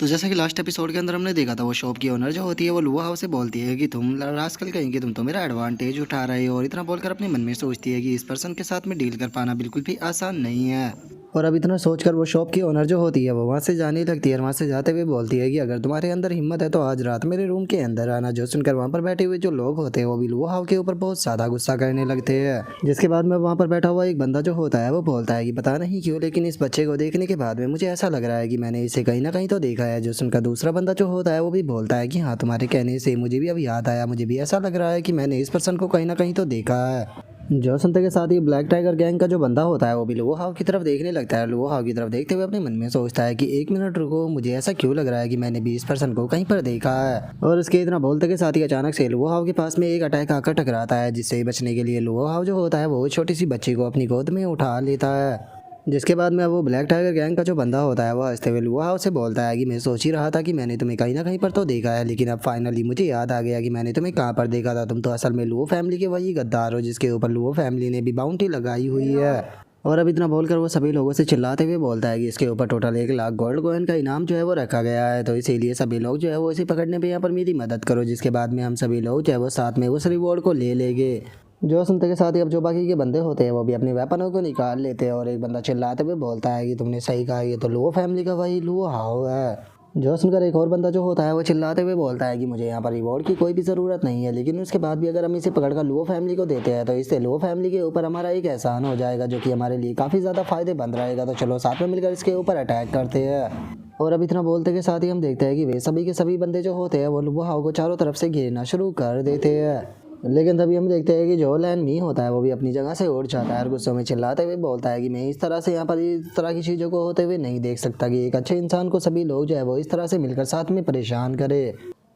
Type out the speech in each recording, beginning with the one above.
तो जैसा कि लास्ट एपिसोड के अंदर हमने देखा था, वो शॉप की ओनर जो होती है वो लुआ हाउ से बोलती है कि तुम रास्कल कहीं कि तुम तो मेरा एडवांटेज उठा रहे हो, और इतना बोलकर अपने मन में सोचती है कि इस पर्सन के साथ में डील कर पाना बिल्कुल भी आसान नहीं है। और अब इतना सोचकर वो शॉप की ओनर जो होती है वो वहाँ से जाने लगती है, और वहाँ से जाते हुए बोलती है कि अगर तुम्हारे अंदर हिम्मत है तो आज रात मेरे रूम के अंदर आना। जो सुनकर वहाँ पर बैठे हुए जो लोग होते हैं वो भी लुआ हाउ के ऊपर बहुत ज़्यादा गुस्सा करने लगते हैं। जिसके बाद में वहाँ पर बैठा हुआ एक बंदा जो होता है वो बोलता है कि पता नहीं क्यों, लेकिन इस बच्चे को देखने के बाद में मुझे ऐसा लग रहा है कि मैंने इसे कहीं ना कहीं तो देखा है। जो सुनकर दूसरा बंदा जो होता है वो भी बोलता है कि हाँ, तुम्हारे कहने से मुझे भी अब याद आया, मुझे भी ऐसा लग रहा है कि मैंने इस पर्सन को कहीं ना कहीं तो देखा है। जो सुनते के साथ ही ब्लैक टाइगर गैंग का जो बंदा होता है वो भी लुआ हाउ की तरफ देखने लगता है। लुआ हाउ की तरफ देखते हुए अपने मन में सोचता है कि एक मिनट रुको, मुझे ऐसा क्यों लग रहा है कि मैंने भी इस पर्सन को कहीं पर देखा है। और इसके इतना बोलते के साथ ही अचानक से लुआ हाउ के पास में एक अटैक आकर टकराता है, जिससे बचने के लिए लुआ हाउ जो होता है वो छोटी सी बच्ची को अपनी गोद में उठा लेता है। जिसके बाद में वो ब्लैक टाइगर गैंग का जो बंदा होता है वो हंसते हुए लुआ हाउ से बोलता है कि मैं सोच ही रहा था कि मैंने तुम्हें कहीं ना कहीं पर तो देखा है, लेकिन अब फाइनली मुझे याद आ गया कि मैंने तुम्हें कहाँ पर देखा था। तुम तो असल में लुओ फैमिली के वही गद्दार हो जिसके ऊपर लुओ फैमिली ने भी बाउंटी लगाई हुई है। और अब इतना बोलकर वो सभी लोगों से चिल्लाते हुए बोलता है कि इसके ऊपर टोटल 1 लाख गोल्ड कॉइन का इनाम जो है वो रखा गया है, तो इसीलिए सभी लोग जो है वो इसे पकड़ने पे यहाँ पर मेरी मदद करो। जिसके बाद में हम सभी लोग जो है वो साथ में उस रिवॉर्ड को ले लेंगे। जो सुनते के साथ ही अब जो बाकी के बंदे होते हैं वो भी अपने वेपनों को निकाल लेते हैं, और एक बंदा चिल्लाते हुए बोलता है कि तुमने सही कहा, ये तो लुओ फैमिली का वही लुओ हाउ है। जो सुनकर एक और बंदा जो होता है वो चिल्लाते हुए बोलता है कि मुझे यहाँ पर रिवॉर्ड की कोई भी ज़रूरत नहीं है, लेकिन उसके बाद भी अगर हम इसे पकड़कर लुओ फैमिली को देते हैं तो इससे लुओ फैमिली के ऊपर हमारा एक एहसान हो जाएगा, जो कि हमारे लिए काफ़ी ज़्यादा फायदेमंद रहेगा। तो चलो साथ में मिलकर इसके ऊपर अटैक करते हैं। और अब इतना बोलते के साथ ही हम देखते हैं कि वे सभी के सभी बंदे जो होते हैं वो लुओ हाउ को चारों तरफ से घेरना शुरू कर देते हैं। लेकिन तभी हम देखते हैं कि जो लैन मी होता है वो भी अपनी जगह से उठ जाता है और गुस्से में चिल्लाते हुए बोलता है कि मैं इस तरह से यहाँ पर इस तरह की चीज़ों को होते हुए नहीं देख सकता कि एक अच्छे इंसान को सभी लोग जो है वो इस तरह से मिलकर साथ में परेशान करे।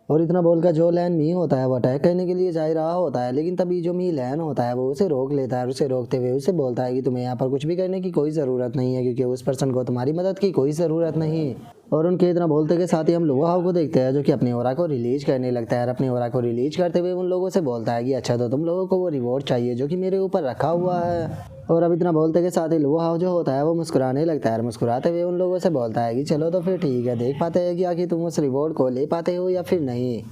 और इतना बोलकर जो लैन मी होता है वो अटैक करने के लिए जा ही रहा होता है, लेकिन तभी जो मी लैन होता है वो उसे रोक लेता है, और उसे रोकते हुए उसे बोलता है कि तुम्हें यहाँ पर कुछ भी करने की कोई ज़रूरत नहीं है, क्योंकि उस पर्सन को तुम्हारी मदद की कोई ज़रूरत नहीं। और उनके इतना बोलते के साथ ही हम लुआ हाउ को देखते हैं जो कि अपने ओरा को रिलीज करने लगता है, और अपने ओरा को रिलीज करते हुए उन लोगों से बोलता है कि अच्छा, तो तुम लोगों को वो रिवॉर्ड चाहिए जो कि मेरे ऊपर रखा हुआ है। और अब इतना बोलते के साथ ही लुआ हाउ जो होता है वो मुस्कुराने लगता है, और मुस्कुराते हुए उन लोगों से बोलता है कि चलो तो फिर ठीक है, देख पाते हैं कि आखिर तुम उस रिवॉर्ड को ले पाते हो या फिर नहीं।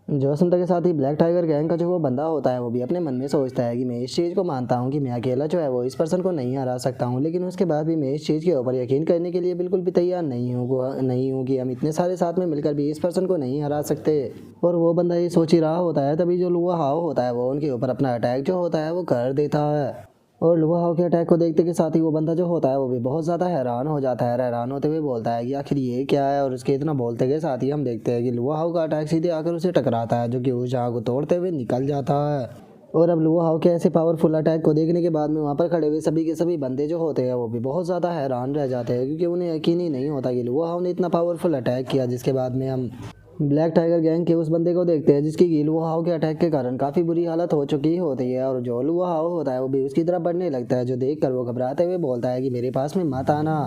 जो सुनते के साथ ही ब्लैक टाइगर गैंग का जो वो बंदा होता है वो भी अपने मन में सोचता है कि मैं इस चीज़ को मानता हूँ कि मैं अकेला जो है वो इस पर्सन को नहीं हरा सकता हूँ, लेकिन उसके बाद भी मैं इस चीज़ के ऊपर यकीन करने के लिए बिल्कुल भी तैयार नहीं हूँ कि हम इतने सारे साथ में मिलकर भी इस पर्सन को नहीं हरा सकते। और वो बंदा ये सोच ही रहा होता है, तभी जो लुआ हाउ होता है वो उनके ऊपर अपना अटैक जो होता है वो कर देता है। और लुआ हाउ के अटैक को देखते के साथ ही वो बंदा जो होता है वो भी बहुत ज़्यादा हैरान हो जाता है, और हैरान होते हुए बोलता है कि आखिर ये क्या है। और उसके इतना बोलते के साथ ही हम देखते हैं कि लुआ हाउ का अटैक सीधे आकर उसे टकराता है, जो कि उस जगह को तोड़ते हुए निकल जाता है। और अब लुआ हाउ के ऐसे पावरफुल अटैक को देखने के बाद में वहाँ पर खड़े हुए सभी के सभी बंदे जो होते हैं वो भी बहुत ज़्यादा हैरान रह जाते हैं, क्योंकि उन्हें यकीन ही नहीं होता कि लुआ हाउ ने इतना पावरफुल अटैक किया। जिसके बाद में हम ब्लैक टाइगर गैंग के उस बंदे को देखते हैं जिसकी कि लुआ हाउ के अटैक के कारण काफ़ी बुरी हालत हो चुकी होती है, और जो लुआ हाउ होता है वो भी उसकी तरफ बढ़ने लगता है, जो देखकर वो घबराते हुए बोलता है कि मेरे पास में मत आना।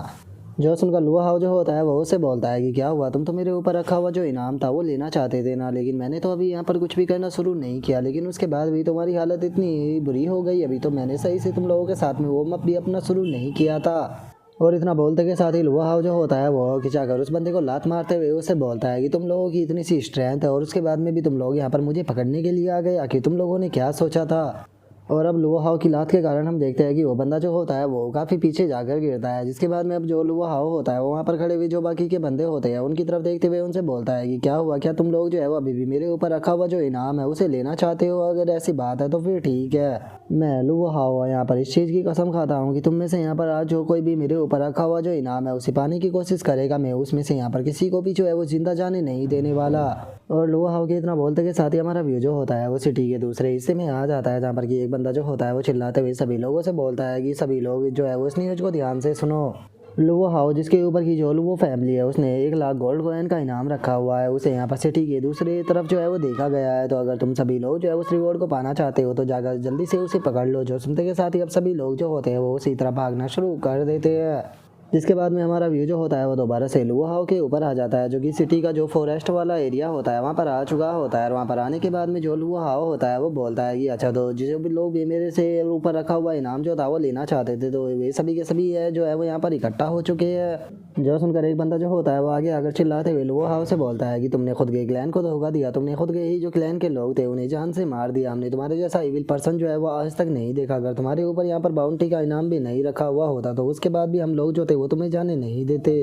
जो सुनकर लुआ हाउ जो होता है वो उससे बोलता है कि क्या हुआ, तुम तो मेरे ऊपर रखा हुआ जो इनाम था वो लेना चाहते थे ना, लेकिन मैंने तो अभी यहाँ पर कुछ भी करना शुरू नहीं किया, लेकिन उसके बाद भी तुम्हारी हालत इतनी बुरी हो गई, अभी तो मैंने सही से तुम लोगों के साथ में वो मत भी अपना शुरू नहीं किया था। और इतना बोलते के साथ ही लुआ हाउ जो होता है वो खिंचाकर उस बंदे को लात मारते हुए उससे बोलता है कि तुम लोगों की इतनी सी स्ट्रेंथ है और उसके बाद में भी तुम लोग यहाँ पर मुझे पकड़ने के लिए आ गए, आखिर तुम लोगों ने क्या सोचा था। और अब लुआ हाउ की लात के कारण हम देखते हैं कि वो बंदा जो होता है वो काफ़ी पीछे जाकर गिरता है। जिसके बाद में अब जो लुआ हाउ होता है वो वहाँ पर खड़े हुए जो बाकी के बंदे होते हैं उनकी तरफ देखते हुए उनसे बोलता है कि क्या हुआ, क्या तुम लोग जो है वो अभी भी मेरे ऊपर रखा हुआ जो इनाम है उसे लेना चाहते हो? अगर ऐसी बात है तो फिर ठीक है, मैं लुआ हाउ यहाँ पर इस चीज़ की कसम खाता हूँ कि तुम में से यहाँ पर आज जो कोई भी मेरे ऊपर रखा हुआ जो इनाम है उसे पाने की कोशिश करेगा, मैं उसमें से यहाँ पर किसी को भी जो है वो जिंदा जाने नहीं देने वाला। और लुआ हाउ के इतना बोलते के साथ ही हमारा व्यू जो होता है वो सिटी के दूसरे हिस्से में आ जाता है, जहाँ पर कि एक बंदा जो होता है वो चिल्लाते हुए सभी लोगों से बोलता है कि सभी लोग जो है वो इस न्यूज़ को ध्यान से सुनो। लुआ हाउ जिसके ऊपर की जो लुओ फैमिली है उसने 1 लाख गोल्ड कॉइन का इनाम रखा हुआ है, उसे यहाँ पर सिटी के दूसरी तरफ जो है वो देखा गया है। तो अगर तुम सभी लोग जो है उस रिवॉर्ड को पाना चाहते हो तो जाकर जल्दी से उसे पकड़ लो। जो सुनते के साथ ही अब सभी लोग जो होते हैं वो उसी तरह भागना शुरू कर देते हैं। जिसके बाद में हमारा व्यू जो होता है वो दोबारा से लुआ हाउ के ऊपर आ जाता है, जो कि सिटी का जो फॉरेस्ट वाला एरिया होता है वहाँ पर आ चुका होता है। और वहाँ पर आने के बाद में जो लुआ हाउ होता है वो बोलता है कि अच्छा, तो जो भी लोग भी मेरे से ऊपर रखा हुआ इनाम जो था वो लेना चाहते थे तो वे सभी के सभी है जो है वो यहाँ पर इकट्ठा हो चुके हैं। जो सुनकर एक बंदा जो होता है वो आगे आकर चिल्लाते हुए लुआ हाउ से बोलता है कि तुमने खुद के क्लैन को धोखा दिया, तुमने खुद के ही जो क्लैन के लोग थे उन्हें जान से मार दिया। हमने तुम्हारे जैसा इविल पर्सन जो है वो आज तक नहीं देखा। अगर तुम्हारे ऊपर यहाँ पर बाउंटी का इनाम भी नहीं रखा हुआ होता तो उसके बाद भी हम लोग जो थे वो तुम्हें जाने नहीं देते।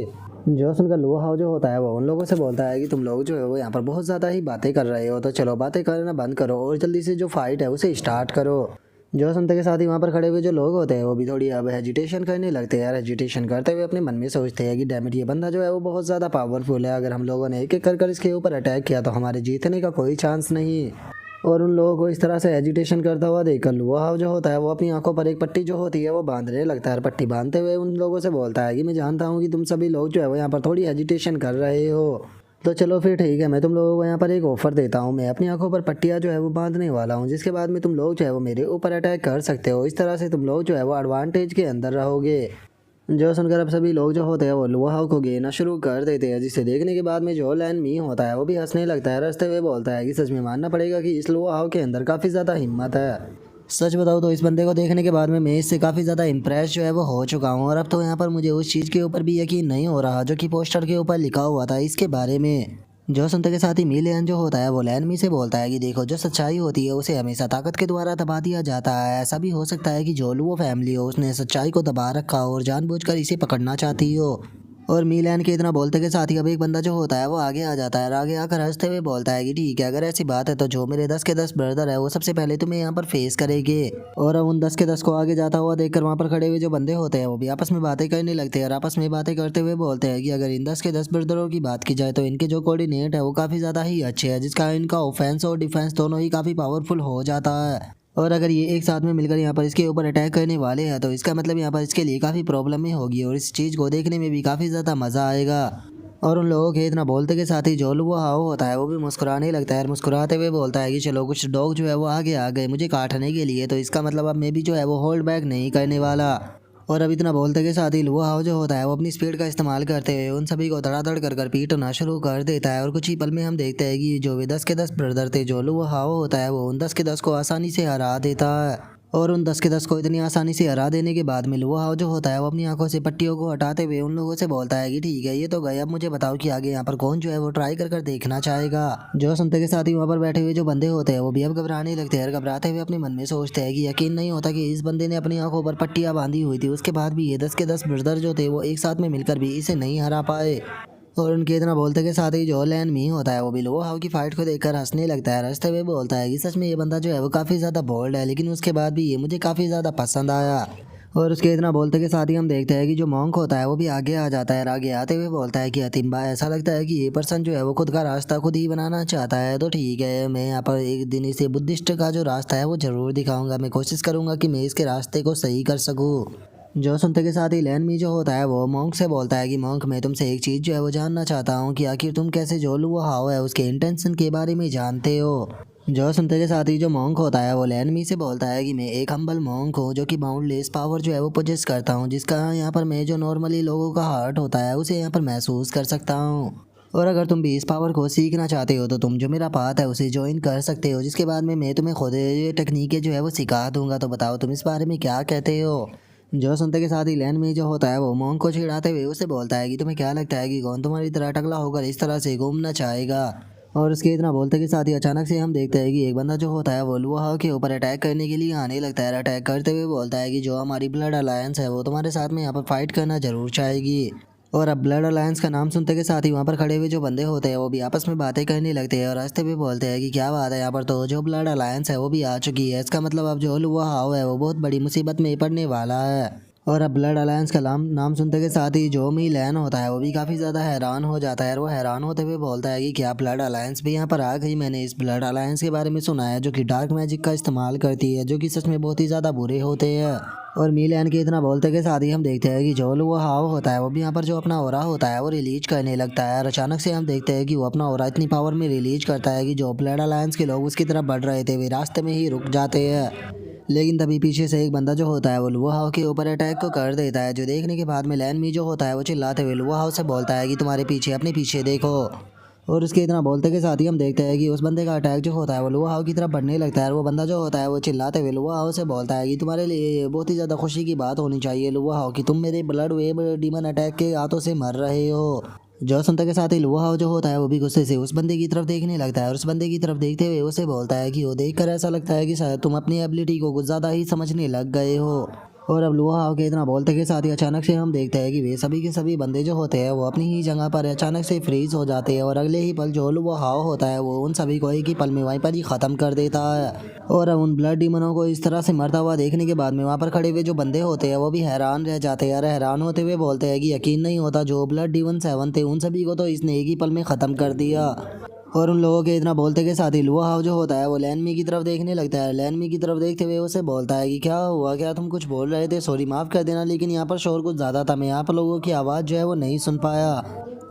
जो सुनकर लुआ हाउ जो होता है वो उन लोगों से बोलता है कि तुम लोग जो है वो यहाँ पर बहुत ज़्यादा ही बातें कर रहे हो, तो चलो बातें करना बंद करो और जल्दी से जो फाइट है उसे स्टार्ट करो। जो सुनते के साथ ही वहाँ पर खड़े हुए जो लोग होते हैं वो भी थोड़ी अब हेजिटेशन करने लगते हैं यार। हेजिटेशन करते हुए अपने मन में सोचते हैं कि डैमेट ये बंदा जो है वो बहुत ज़्यादा पावरफुल है, अगर हम लोगों ने एक एक कर इसके ऊपर अटैक किया तो हमारे जीतने का कोई चांस नहीं। और उन लोगों को इस तरह से एजिटेशन करता हुआ देखकर लुआ हाउ जो होता है वो अपनी आंखों पर एक पट्टी जो होती है वो बांधने लगता है। पट्टी बांधते हुए उन लोगों से बोलता है कि मैं जानता हूँ कि तुम सभी लोग जो है वो यहाँ पर थोड़ी एजिटेशन कर रहे हो, तो चलो फिर ठीक है, मैं तुम लोगों को यहाँ पर एक ऑफर देता हूँ। मैं अपनी आंखों पर पट्टियाँ जो है वो बांधने वाला हूँ, जिसके बाद में तुम लोग जो है वो मेरे ऊपर अटैक कर सकते हो। इस तरह से तुम लोग जो है वो एडवांटेज के अंदर रहोगे। जो सुनकर अब सभी लोग जो होते हैं वो लुआ हाउ को घेरना शुरू कर देते हैं, जिसे देखने के बाद में जो लैन मी होता है वो भी हंसने लगता है। हंसते हुए बोलता है कि सच में मानना पड़ेगा कि इस लुआ हाउ के अंदर काफ़ी ज़्यादा हिम्मत है। सच बताऊँ तो इस बंदे को देखने के बाद में मैं इससे काफ़ी ज़्यादा इम्प्रेस जो है वो हो चुका हूँ, और अब तो यहाँ पर मुझे उस चीज़ के ऊपर भी यकीन नहीं हो रहा जो कि पोस्टर के ऊपर लिखा हुआ था इसके बारे में। जो सुनते के साथ ही मिलियन जो होता है वो लैन मी से बोलता है कि देखो, जो सच्चाई होती है उसे हमेशा ताकत के द्वारा दबा दिया जाता है। ऐसा भी हो सकता है कि जो लुओ फैमिली हो उसने सच्चाई को दबा रखा हो और जानबूझकर इसे पकड़ना चाहती हो। और मिलियन के इतना बोलते के साथ ही अब एक बंदा जो होता है वो आगे आ जाता है और आगे आकर हंसते हुए बोलता है कि ठीक है, अगर ऐसी बात है तो जो मेरे 10 के 10 ब्रदर है वो सबसे पहले तुम्हें यहाँ पर फेस करेंगे। और अब उन 10 के 10 को आगे जाता हुआ देखकर वहाँ पर खड़े हुए जो बंदे होते हैं वो भी आपस में बातें करने लगते हैं और आपस में बातें करते हुए बोलते हैं कि अगर इन 10 के 10 ब्रदरों की बात की जाए तो इनके जो कोऑर्डिनेट है वो काफ़ी ज़्यादा ही अच्छे हैं, जिसका इनका ऑफेंस और डिफेंस दोनों ही काफ़ी पावरफुल हो जाता है। और अगर ये एक साथ में मिलकर यहाँ पर इसके ऊपर अटैक करने वाले हैं तो इसका मतलब यहाँ पर इसके लिए काफ़ी प्रॉब्लम में होगी और इस चीज़ को देखने में भी काफ़ी ज़्यादा मज़ा आएगा। और उन लोगों के इतना बोलते के साथ ही जो लुआ हाउ होता है वो भी मुस्कुराने लगता है और मुस्कुराते हुए बोलता है कि चलो, कुछ डॉग जो है वो आगे आ गए मुझे काटने के लिए, तो इसका मतलब अब मैं भी जो है वो होल्ड बैक नहीं करने वाला। और अब इतना बोलते के साथ ही लुआ हाउ जो होता है वो अपनी स्पीड का इस्तेमाल करते हुए उन सभी को धड़ाधड़ कर पीटना शुरू कर देता है। और कुछ ही पल में हम देखते हैं कि जो वे 10 के 10 ब्रदर थे, जो लुआ हाउ होता है वो उन 10 के 10 को आसानी से हरा देता है। और उन 10 के 10 को इतनी आसानी से हरा देने के बाद में लुआ हाउ जो होता है वो अपनी आंखों से पट्टियों को हटाते हुए उन लोगों से बोलता है कि ठीक है, ये तो गए, अब मुझे बताओ कि आगे यहाँ पर कौन जो है वो ट्राई कर देखना चाहेगा। जो सुनते के साथ ही वहाँ पर बैठे हुए जो बंदे होते हैं वो भी अब घबराने लगते हैं और घबराते हुए अपने मन में सोचते हैं कि यकीन नहीं होता कि इस बंदे ने अपनी आंखों पर पट्टियाँ बांधी हुई थी, उसके बाद भी ये 10 के 10 ब्रदर जो थे वो एक साथ में मिलकर भी इसे नहीं हरा पाए। और उनके इतना बोलते के साथ ही जो लैन मी होता है वो भी लुआ हाउ की फाइट को देखकर हंसने लगता है। हंसते हुए बोलता है कि सच में ये बंदा जो है वो काफ़ी ज़्यादा बोल्ड है, लेकिन उसके बाद भी ये मुझे काफ़ी ज़्यादा पसंद आया। और उसके इतना बोलते के साथ ही हम देखते हैं कि जो मॉन्क होता है वो भी आगे आ जाता है और आगे आते हुए बोलता है कि अतिम्बा, ऐसा लगता है कि ये पर्सन जो है वो खुद का रास्ता खुद ही बनाना चाहता है, तो ठीक है, मैं यहाँ पर एक दिन इसे बुद्धिस्ट का जो रास्ता है वो ज़रूर दिखाऊंगा। मैं कोशिश करूँगा कि मैं इसके रास्ते को सही कर सकूँ। जो सुनते के साथ ही लैन मी जो होता है वो मॉन्क से बोलता है कि मॉन्क, मैं तुमसे एक चीज़ जो है वो जानना चाहता हूँ कि आखिर तुम कैसे जो लुआ हाउ है उसके इंटेंशन के बारे में जानते हो। जो सुनते के साथ ही जो मॉन्क होता है वो लैन मी से बोलता है कि मैं एक हम्बल मॉन्क हूँ जो कि बाउंडलेस पावर जो है वो पोजेस करता हूँ, जिसका यहाँ पर मैं जो नॉर्मली लोगों का हार्ट होता है उसे यहाँ पर महसूस कर सकता हूँ। और अगर तुम भी इस पावर को सीखना चाहते हो तो तुम जो मेरा पाथ है उसे ज्वाइन कर सकते हो, जिसके बाद में मैं तुम्हें खुद ये टेक्निकें जो है वो सिखा दूंगा। तो बताओ तुम इस बारे में क्या कहते हो। जो सुनते के साथ ही लैन में जो होता है वो मॉन्क को चिढ़ाते हुए उसे बोलता है कि तुम्हें क्या लगता है कि कौन तुम्हारी तरह टकला होकर इस तरह से घूमना चाहेगा। और उसके इतना बोलते के साथ ही अचानक से हम देखते हैं कि एक बंदा जो होता है वो लुआ हाउ के ऊपर अटैक करने के लिए आने लगता है। अटैक करते हुए बोलता है कि जो हमारी ब्लड अलायंस है वो तुम्हारे साथ में यहाँ पर फाइट करना जरूर चाहेगी। और अब ब्लड अलायंस का नाम सुनते के साथ ही वहाँ पर खड़े हुए जो बंदे होते हैं वो भी आपस में बातें करने लगते हैं और हंसते हुए बोलते हैं कि क्या बात है, यहाँ पर तो जो ब्लड अलायंस है वो भी आ चुकी है, इसका मतलब अब जो लुआ हाउ है वो बहुत बड़ी मुसीबत में पड़ने वाला है। और अब ब्लड अलायंस का नाम सुनते के साथ ही जो मी लैन होता है वो भी काफ़ी ज़्यादा हैरान हो जाता है और वो हैरान होते हुए बोलता है कि क्या ब्लड अलायंस भी यहाँ पर आ गई। मैंने इस ब्लड अलायंस के बारे में सुना है जो कि डार्क मैजिक का इस्तेमाल करती है, जो कि सच में बहुत ही ज़्यादा बुरे होते हैं। और मी लैन के इतना बोलते के साथ ही हम देखते हैं कि जो लुआ हाउ होता है वो भी यहाँ पर जो अपना ऑरा होता है वो रिलीज करने लगता है और अचानक से हम देखते हैं कि वो अपना ऑरा इतनी पावर में रिलीज करता है कि जो ब्लड अलायंस के लोग उसकी तरफ बढ़ रहे थे वे रास्ते में ही रुक जाते हैं। लेकिन तभी पीछे से एक बंदा जो होता है वो लुआ हाउ के ऊपर अटैक को कर देता है, जो देखने के बाद में लैन मी जो होता है वो चिल्लाते हुए लुआ हाउ से बोलता है कि तुम्हारे पीछे, अपने पीछे देखो। और उसके इतना बोलते के साथ ही हम देखते हैं कि उस बंदे का अटैक जो होता है वो लुआ हाउ की तरफ बढ़ने लगता है। और वो बंदा जो होता है वो चिल्लाते हुए लुआ हाउ से बोलता है कि तुम्हारे लिए ये बहुत ही ज़्यादा खुशी की बात होनी चाहिए लुआ हाउ कि तुम मेरे ब्लड वेव डीमन अटैक के हाथों से मर रहे हो। जो सुनते के साथ ही लुआ हाउ जो होता है वो भी गुस्से से उस बंदे की तरफ देखने लगता है और उस बंदे की तरफ देखते हुए उसे बोलता है कि वो देखकर ऐसा लगता है कि शायद तुम अपनी एबिलिटी को कुछ ज़्यादा ही समझने लग गए हो। और अब लुआ हाउ के इतना बोलते के साथ ही अचानक से हम देखते हैं कि वे सभी के सभी बंदे जो होते हैं वो अपनी ही जगह पर अचानक से फ्रीज हो जाते हैं और अगले ही पल जो लुआ हाउ होता है वो उन सभी को एक ही पल में वहीं पर ही ख़त्म कर देता है। और अब उन ब्लड डीमनों को इस तरह से मरता हुआ देखने के बाद में वहाँ पर खड़े हुए जो बंदे होते हैं वो भी हैरान रह जाते हैं और हैरान होते हुए बोलते हैं कि यकीन नहीं होता जो ब्लड डीमन 7 थे उन सभी को तो इसने एक ही पल में ख़त्म कर दिया। और उन लोगों के इतना बोलते के साथ ही लुआ हाउ जो होता है वो लैनमी की तरफ देखने लगता है। लैनमी की तरफ देखते हुए उसे बोलता है कि क्या हुआ, क्या तुम कुछ बोल रहे थे? सॉरी माफ़ कर देना, लेकिन यहाँ पर शोर कुछ ज़्यादा था, मैं यहाँ पर लोगों की आवाज़ जो है वो नहीं सुन पाया।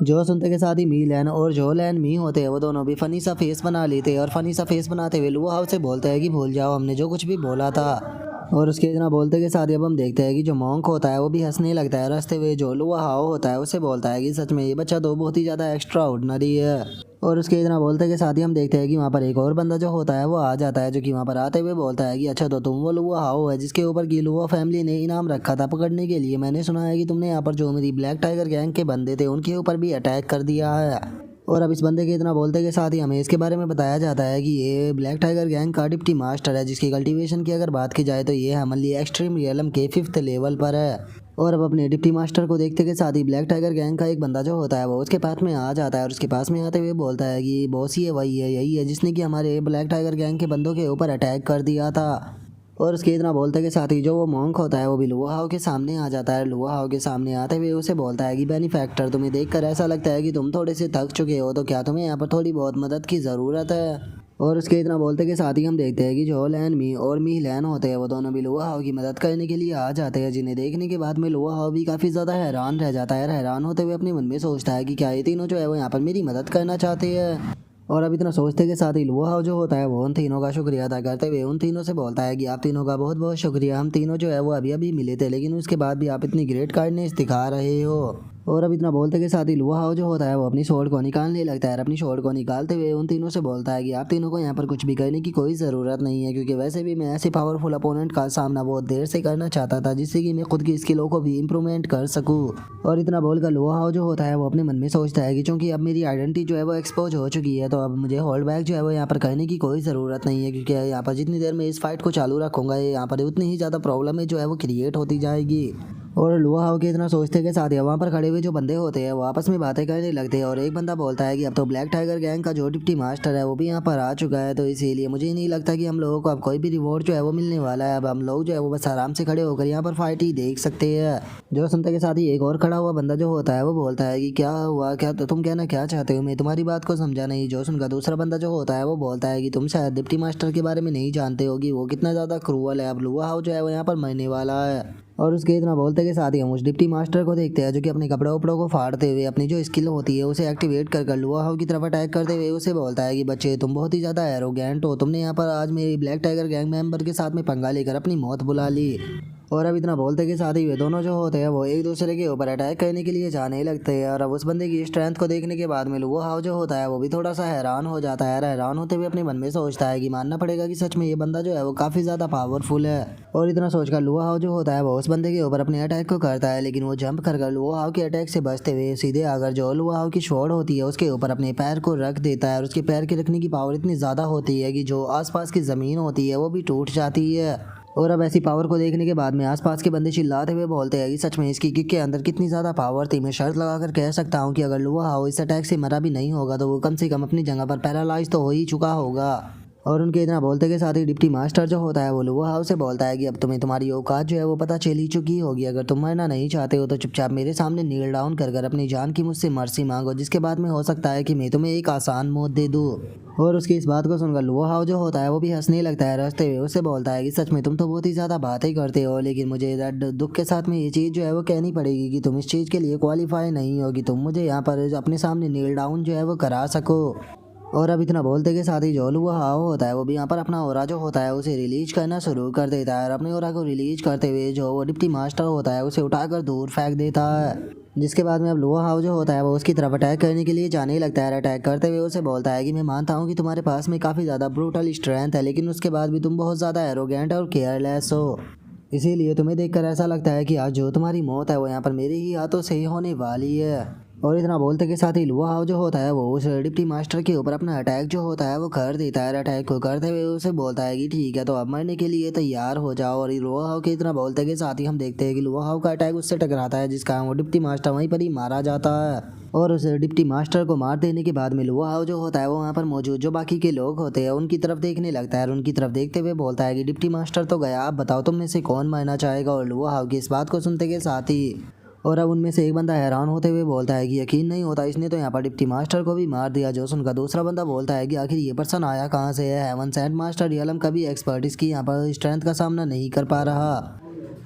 जो सुनते के साथ ही मी लैन और जो लैन मी होते हैं वो दोनों भी फ़नी सा फेस बना लेते हैं और फ़नी सा फेस बनाते हुए लुआ हाउ से बोलते हैं कि भूल जाओ हमने जो कुछ भी बोला था। और उसके इतना बोलते के साथ ही अब हम देखते हैं कि जो मॉन्क होता है वो भी हंसने लगता है। हंसते हुए जो लुआ हाउ होता है उसे बोलता है कि सच में ये बच्चा तो बहुत ही ज़्यादा एक्स्ट्रा ऑर्डिनरी है। और उसके इतना बोलते के साथ ही हम देखते हैं कि वहाँ पर एक और बंदा जो होता है वो आ जाता है, जो कि वहाँ पर आते हुए बोलता है कि अच्छा तो तुम वो लुआ हाउ है जिसके ऊपर की लुआ फैमिली ने इनाम रखा था पकड़ने के लिए। मैंने सुना है कि तुमने यहाँ पर जो मेरी ब्लैक टाइगर गैंग के बंदे थे उनके ऊपर भी अटैक कर दिया है। और अब इस बंदे के इतना बोलते के साथ ही हमें इसके बारे में बताया जाता है कि ये ब्लैक टाइगर गैंग का डिप्टी मास्टर है, जिसकी कल्टीवेशन की अगर बात की जाए तो ये हमारी एक्सट्रीम रियलम के 5th लेवल पर है। और अब अपने डिप्टी मास्टर को देखते के साथ ही ब्लैक टाइगर गैंग का एक बंदा जो होता है वो उसके पास में आ जाता है और उसके पास में आते हुए बोलता है कि बॉस ये वही है, यही है जिसने कि हमारे ब्लैक टाइगर गैंग के बंदों के ऊपर अटैक कर दिया था। और उसके इतना बोलते के साथ ही जो वो मॉन्क होता है वो भी लुआ हाउ के सामने आ जाता है। लुआ हाउ के सामने आते हुए उसे बोलता है कि बेनिफैक्टर, तुम्हें देखकर ऐसा लगता है कि तुम थोड़े से थक चुके हो, तो क्या तुम्हें यहाँ पर थोड़ी बहुत मदद की ज़रूरत है? और उसके इतना बोलते के साथ ही हम देखते हैं कि जो लैन मी और मी लैन होते हैं वो दोनों भी लुआ हाउ की मदद करने के लिए आ जाते हैं, जिन्हें देखने के बाद में लुआ हाउ भी काफ़ी ज़्यादा हैरान रह जाता है। हैरान होते हुए अपने मन में सोचता है कि क्या ये तीनों जो है वो यहाँ पर मेरी मदद करना चाहते हैं। और अब इतना सोचते के साथ ही लुआ हाउ जो होता है वो उन तीनों का शुक्रिया अदा करते हुए उन तीनों से बोलता है कि आप तीनों का बहुत बहुत शुक्रिया, हम तीनों जो है वो अभी अभी मिले थे लेकिन उसके बाद भी आप इतनी ग्रेट काइंडनेस दिखा रहे हो। और अब इतना बोलते के साथ ही लुआ हाउ जो होता है वो अपनी स्वॉर्ड को निकालने लगता है और अपनी स्वॉर्ड को निकालते हुए उन तीनों से बोलता है कि आप तीनों को यहाँ पर कुछ भी करने की कोई ज़रूरत नहीं है, क्योंकि वैसे भी मैं ऐसे पावरफुल अपोनेंट का सामना बहुत देर से करना चाहता था जिससे कि मैं खुद की स्किलों को भी इम्प्रूवमेंट कर सकूँ। और इतना बोलकर लुआ हाउ जो होता है वो अपने मन में सोचता है कि चूंकि अब मेरी आइडेंटिटी जो है वो एक्सपोज हो चुकी है तो अब मुझे होल्ड बैक जो है वो यहाँ पर करने की कोई ज़रूरत नहीं है, क्योंकि यहाँ पर जितनी देर मैं इस फाइट को चालू रखूँगा यहाँ पर उतनी ही ज़्यादा प्रॉब्लम जो है वो क्रिएट होती जाएगी। और लुआ हाउ के इतना सोचते के साथ ही वहाँ पर खड़े हुए जो बंदे होते हैं वो आपस में बातें करने लगते हैं और एक बंदा बोलता है कि अब तो ब्लैक टाइगर गैंग का जो डिप्टी मास्टर है वो भी यहाँ पर आ चुका है, तो इसीलिए मुझे नहीं लगता कि हम लोगों को अब कोई भी रिवॉर्ड जो है वो मिलने वाला है। अब हम लोग जो है वो बस आराम से खड़े होकर यहाँ पर फाइट ही देख सकते हैं। जो सुनते के साथ ही एक और खड़ा हुआ बंदा जो होता है वो बोलता है कि क्या हुआ, क्या तो तुम कहना क्या चाहते हो, मैं तुम्हारी बात को समझा नहीं। जो सुनकर दूसरा बंदा जो होता है वो बोलता है कि तुम शायद डिप्टी मास्टर के बारे में नहीं जानते हो कि वो कितना ज़्यादा क्रूअल है, अब लुआ हाउ जो है वो यहाँ पर मरने वाला है। और उसके इतना बोलते के साथ ही हम उस डिप्टी मास्टर को देखते हैं जो कि अपने कपड़े उपड़ों को फाड़ते हुए अपनी जो स्किल होती है उसे एक्टिवेट कर लुआ हाउ की तरफ अटैक करते हुए उसे बोलता है कि बच्चे तुम बहुत ही ज़्यादा एरोगेंट हो, तुमने यहाँ पर आज मेरी ब्लैक टाइगर गैंग मेंबर के साथ में पंगा लेकर अपनी मौत बुला ली। और अब इतना बोलते के साथ ही वे दोनों जो होते हैं वो एक दूसरे के ऊपर अटैक करने के लिए जाने लगते हैं। और अब उस बंदे की स्ट्रेंथ को देखने के बाद में लुआ हाउ जो होता है वो भी थोड़ा सा हैरान हो जाता है। हैरान होते हुए अपने मन में सोचता है कि मानना पड़ेगा कि सच में ये बंदा जो है वो काफ़ी ज़्यादा पावरफुल है। और इतना सोचकर लुआ हाउ जो होता है वो उस बंदे के ऊपर अपने अटैक को करता है, लेकिन वो जंप कर लुआ हाउ के अटैक से बचते हुए सीधे आकर जो लुआ हाउ की स्वॉर्ड होती है उसके ऊपर अपने पैर को रख देता है। और उसके पैर के रखने की पावर इतनी ज़्यादा होती है कि जो आसपास की ज़मीन होती है वो भी टूट जाती है। और अब ऐसी पावर को देखने के बाद में आसपास के बंदे चिल्लाते हुए बोलते हैं कि सच में इसकी किक के अंदर कितनी ज़्यादा पावर थी। मैं शर्त लगाकर कह सकता हूँ कि अगर लुआ हाउ इस अटैक से मरा भी नहीं होगा तो वो कम से कम अपनी जगह पर पैरालाइज तो हो ही चुका होगा। और उनके इतना बोलते के साथ ही डिप्टी मास्टर जो होता है वो लुआ हाउ से बोलता है कि अब तुम्हें तुम्हारी औकात जो है वो पता चल ही चुकी होगी। अगर तुम मरना नहीं चाहते हो तो चुपचाप मेरे सामने नील डाउन कर अपनी जान की मुझसे मर्सी मांगो, जिसके बाद में हो सकता है कि मैं तुम्हें एक आसान मौत दे दूँ। और उसकी इस बात को सुनकर लुआ हाउ जो होता है वो भी हंसने लगता है। हंसते हुए उससे बोलता है कि सच में तुम तो बहुत ही ज़्यादा बातें करते हो, लेकिन मुझे दुख के साथ में ये चीज़ जो है वो कहनी पड़ेगी कि तुम इस चीज़ के लिए क्वालिफाई नहीं होगी, तुम मुझे यहाँ पर अपने सामने नील डाउन जो है वो करा सको। और अब इतना बोलते के साथ ही जो लुआ हाव होता है वो भी यहाँ पर अपना ओरा जो होता है उसे रिलीज करना शुरू कर देता है और अपने ओरा को रिलीज करते हुए जो वो डिप्टी मास्टर होता है उसे उठाकर दूर फेंक देता है। जिसके बाद में अब लुआ हाव जो होता है वो उसकी तरफ अटैक करने के लिए जाने लगता है। अटैक करते हुए उसे बोलता है कि मैं मानता हूँ कि तुम्हारे पास में काफ़ी ज़्यादा ब्रूटल स्ट्रेंथ है, लेकिन उसके बाद भी तुम बहुत ज़्यादा एरोगेंट और केयरलेस हो। इसीलिए तुम्हें देखकर ऐसा लगता है कि आज जो तुम्हारी मौत है वो यहाँ पर मेरे ही हाथों से ही होने वाली है। और इतना बोलते के साथ ही लुआ हाव जो होता है वो उस डिप्टी मास्टर के ऊपर अपना अटैक जो होता है वो कर देता है। अटैक को करते हुए उसे बोलता है कि ठीक है, तो अब मरने के लिए तैयार हो जाओ। और लुआ हाव के इतना बोलते के साथ ही हम देखते हैं कि लुआ हाव का अटैक उससे टकराता है, जिसका वो डिप्टी मास्टर वहीं पर ही मारा जाता है। और उस डिप्टी मास्टर को मार देने के बाद में लुआ हाव जो होता है वो वहाँ पर मौजूद जो बाकी के लोग होते हैं उनकी तरफ देखने लगता है और उनकी तरफ देखते हुए बोलता है कि डिप्टी मास्टर तो गया, आप बताओ तुम में से कौन मरना चाहेगा। और लुआ हाव की इस बात को सुनते के साथ ही और अब उनमें से एक बंदा हैरान होते हुए बोलता है कि यकीन नहीं होता, इसने तो यहाँ पर डिप्टी मास्टर को भी मार दिया। जो सुनकर दूसरा बंदा बोलता है कि आखिर ये पर्सन आया कहाँ से है। हेवन सेंट मास्टर रियलम कभी एक्सपर्टिस की यहाँ पर स्ट्रेंथ का सामना नहीं कर पा रहा।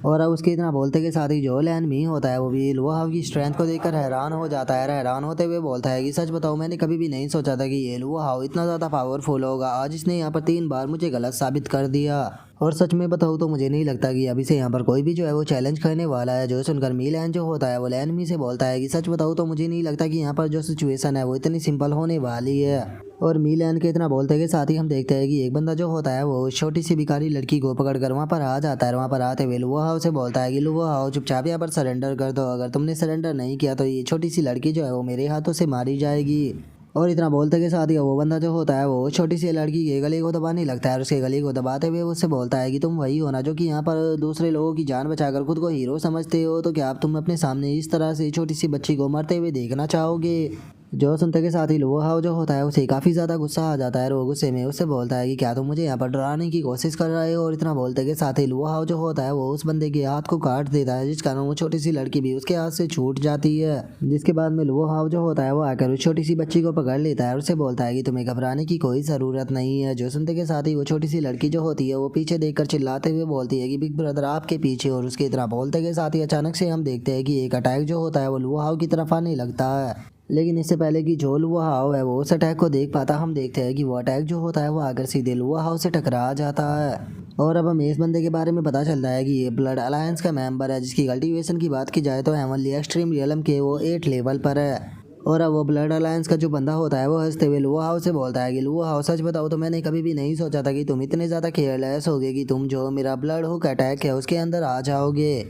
और अब उसके इतना बोलते के साथ ही जो लैन मी होता है वो भी लुआ हाव की स्ट्रेंथ को देखकर हैरान हो जाता है। हैरान होते हुए बोलता है कि सच बताओ, मैंने कभी भी नहीं सोचा था कि ये लुआ हाव इतना ज़्यादा पावरफुल होगा। आज इसने यहाँ पर 3 बार मुझे गलत साबित कर दिया। और सच में बताऊँ तो मुझे नहीं लगता कि अभी से यहाँ पर कोई भी जो है वो चैलेंज करने वाला है। जो सुनकर मी लैन जो होता है वो लैन मी से बोलता है कि सच बताऊँ तो मुझे नहीं लगता कि यहाँ पर जो सिचुएशन है वो इतनी सिंपल होने वाली है। और मी लैन के इतना बोलते के साथ ही हम देखते हैं कि एक बंदा जो होता है वो छोटी सी भिखारी लड़की को पकड़कर वहाँ पर आ जाता है। वहाँ पर आते हुए लुआ हाव से बोलता है कि लुआ हाव चुपचाप यहाँ पर सरेंडर कर दो, अगर तुमने सरेंडर नहीं किया तो ये छोटी सी लड़की जो है वो मेरे हाथों से मारी जाएगी। और इतना बोलते के साथ ही वो बंदा जो होता है वो छोटी सी लड़की के गले को दबाने लगता है और उसके गले को दबाते हुए उससे बोलता है कि तुम वही हो ना जो कि यहाँ पर दूसरे लोगों की जान बचाकर खुद को हीरो समझते हो, तो क्या आप तुम अपने सामने इस तरह से छोटी सी बच्ची को मरते हुए देखना चाहोगे। जो सुनते के साथ ही लुआ हाव जो होता है उसे काफ़ी ज़्यादा गुस्सा आ जाता है और वो गुस्से में उससे बोलता है कि क्या तुम मुझे यहाँ पर डराने की कोशिश कर रहे हो। और इतना बोलते के साथ ही लुआ हाव जो होता है वो उस बंदे के हाथ को काट देता है, जिस कारण वो छोटी सी लड़की भी उसके हाथ से छूट जाती है। जिसके बाद में लुआ हाव जो होता है वो आकर उस छोटी सी बच्ची को पकड़ लेता है और उससे बोलता है कि तुम्हें घबराने की कोई ज़रूरत नहीं है। जो सुनते के साथ ही वो छोटी सी लड़की जो होती है वो पीछे देखकर चिल्लाते हुए बोलती है कि बिग ब्रदर आपके पीछे। और उसके इतना बोलते के साथ ही अचानक से हम देखते हैं कि एक अटैक जो होता है वो लुआ हाव की तरफ आने लगता है। लेकिन इससे पहले कि जो लुआ हाव है वो उस अटैक को देख पाता, हम देखते हैं कि वो अटैक जो होता है वो आकर सीधे लुआ हाव से टकरा जाता है। और अब हमें इस बंदे के बारे में पता चलता है कि ये ब्लड अलायंस का मेंबर है, जिसकी कल्टीवेशन की बात की जाए तो हेवनली एक्सट्रीम रियलम के वो 8 लेवल पर है। और अब वो ब्लड अलायंस का जो बंदा होता है वो हंसते हुए लुआ हाव से बोलता है कि लुआ हाव सच बताओ तो मैंने कभी भी नहीं सोचा था कि तुम इतने ज़्यादा केयरलेस होगे कि तुम जो मेरा ब्लड हुक अटैक है उसके अंदर आ जाओगे।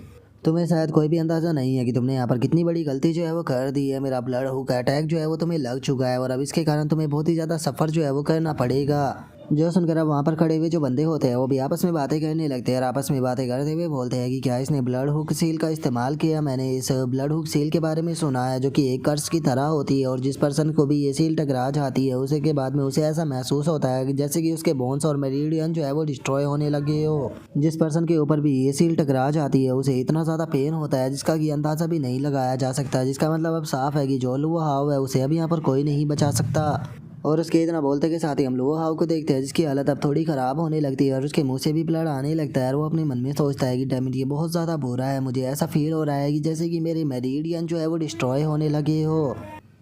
तुम्हें शायद कोई भी अंदाज़ा नहीं है कि तुमने यहाँ पर कितनी बड़ी गलती जो है वो कर दी है। मेरा ब्लड हुक अटैक जो है वो तुम्हें लग चुका है और अब इसके कारण तुम्हें बहुत ही ज़्यादा सफ़र जो है वो करना पड़ेगा। जो सुनकर अब वहाँ पर खड़े हुए जो बंदे होते हैं वो भी आपस में बातें करने लगते हैं और आपस में बातें करते हुए बोलते हैं कि क्या इसने ब्लड हुक सील का इस्तेमाल किया। मैंने इस ब्लड हुक सील के बारे में सुना है जो कि एक कर्स की तरह होती है और जिस पर्सन को भी ये सील टकरा जाती है उसे के बाद में उसे ऐसा महसूस होता है कि जैसे कि उसके बोन्स और मेरिडियन जो है वो डिस्ट्रॉय होने लगे हो। जिस पर्सन के ऊपर भी ये सील टकरा जाती है उसे इतना ज़्यादा पेन होता है जिसका कि अंदाज़ा भी नहीं लगाया जा सकता। जिसका मतलब अब साफ है कि जो लुआ हाव है उसे अब यहाँ पर कोई नहीं बचा सकता। और उसके इतना बोलते के साथ ही हम लुआ हाव को देखते हैं जिसकी हालत अब थोड़ी ख़राब होने लगती है और उसके मुंह से भी ब्लड आने लगता है। और वो अपने मन में सोचता है कि डैमेज ये बहुत ज़्यादा बुरा है, मुझे ऐसा फील हो रहा है कि जैसे कि मेरे मेरिडियन जो है वो डिस्ट्रॉय होने लगे हो।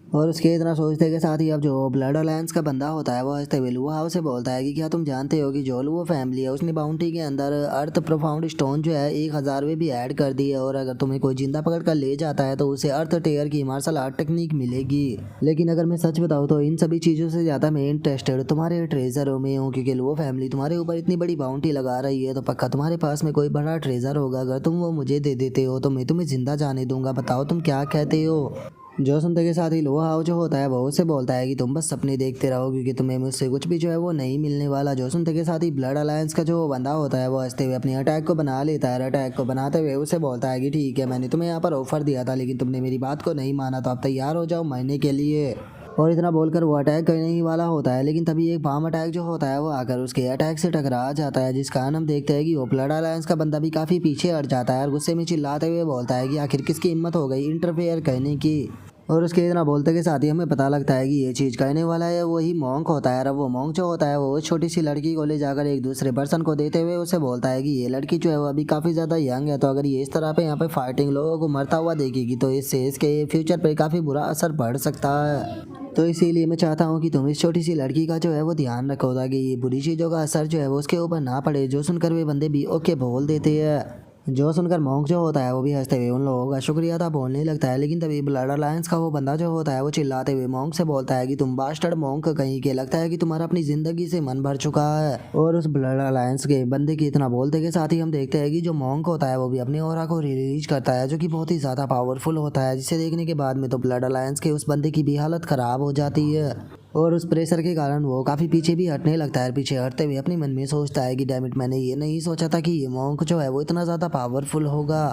और उसके इतना सोचते के साथ ही अब जो ब्लड अलायंस का बंदा होता है वो हंसते हुए लुआ हाव से बोलता है कि क्या तुम जानते हो कि जो लुआ फैमिली है उसने बाउंटी के अंदर अर्थ प्रोफाउंड स्टोन जो है 1000वें भी ऐड कर दी है और अगर तुम्हें कोई जिंदा पकड़ कर ले जाता है तो उसे अर्थ टेयर की मार्शल आर्ट टेक्निक मिलेगी। लेकिन अगर मैं सच बताऊँ तो इन सभी चीज़ों से ज़्यादा मैं इंटरेस्टेड तुम्हारे ट्रेजरों में हूँ, क्योंकि लुआ फैमिली तुम्हारे ऊपर इतनी बड़ी बाउंटी लगा रही है तो पक्का तुम्हारे पास में कोई बड़ा ट्रेजर होगा। अगर तुम वो मुझे दे देते हो तो मैं तुम्हें जिंदा जाने दूंगा। बताओ तुम क्या कहते हो। जो सुनते के साथ ही लुआ हाव जो होता है वो उससे बोलता है कि तुम बस सपने देखते रहो क्योंकि तुम्हें मुझसे कुछ भी जो है वो नहीं मिलने वाला। जो सुनते के साथ ही ब्लड अलायंस का जो बंदा होता है वो हंसते हुए अपनी अटैक को बना लेता है। अटैक को बनाते हुए उसे बोलता है कि ठीक है, मैंने तुम्हें यहाँ पर ऑफर दिया था लेकिन तुमने मेरी बात को नहीं माना, तो आप तैयार हो जाओ मरने के लिए। और इतना बोलकर वो अटैक करने ही वाला होता है लेकिन तभी एक बाम अटैक जो होता है वो आकर उसके अटैक से टकरा जाता है, जिस कारण हम देखते हैं कि वो ब्लड अलायंस का बंदा भी काफ़ी पीछे हट जाता है और गुस्से में चिल्लाते हुए बोलता है कि आखिर किसकी हिम्मत हो गई इंटरफेयर करने की। और उसके इतना बोलते के साथ ही हमें पता लगता है कि ये चीज़ कहने वाला है वही मॉन्क होता है। अब वो मॉन्क जो होता है वो छोटी सी लड़की को ले जाकर एक दूसरे पर्सन को देते हुए उसे बोलता है कि ये लड़की जो है वो अभी काफ़ी ज़्यादा यंग है, तो अगर ये इस तरह पे यहाँ पे फाइटिंग लोगों को मरता हुआ देखेगी तो इससे इसके फ्यूचर पे काफ़ी बुरा असर पड़ सकता है। तो इसीलिए मैं चाहता हूँ कि तुम इस छोटी सी लड़की का जो है वो ध्यान रखो ताकि ये बुरी चीज़ों का असर जो है वो उसके ऊपर ना पड़े। जो सुनकर वे बंदे भी ओके बोल देते हैं। जो सुनकर मॉन्क जो होता है वो भी हंसते हुए उन लोगों का शुक्रिया था बोलने लगता है। लेकिन तभी ब्लड अलायंस का वो बंदा जो होता है वो चिल्लाते हुए मॉन्क से बोलता है कि तुम बास्टर्ड मॉन्क कहीं के, लगता है कि तुम्हारा अपनी जिंदगी से मन भर चुका है। और उस ब्लड अलायंस के बंदे की इतना बोलते के साथ ही हम देखते हैं कि जो मॉन्क होता है वो भी अपनी ऑरा को रिलीज करता है जो कि बहुत ही ज्यादा पावरफुल होता है, जिसे देखने के बाद में तो ब्लड अलायंस के उस बंदे की भी हालत खराब हो जाती है। और उस प्रेशर के कारण वो काफ़ी पीछे भी हटने लगता है। पीछे हटते हुए अपने मन में सोचता है कि डैमिट, मैंने ये नहीं सोचा था कि ये मॉन्क जो है वो इतना ज़्यादा पावरफुल होगा।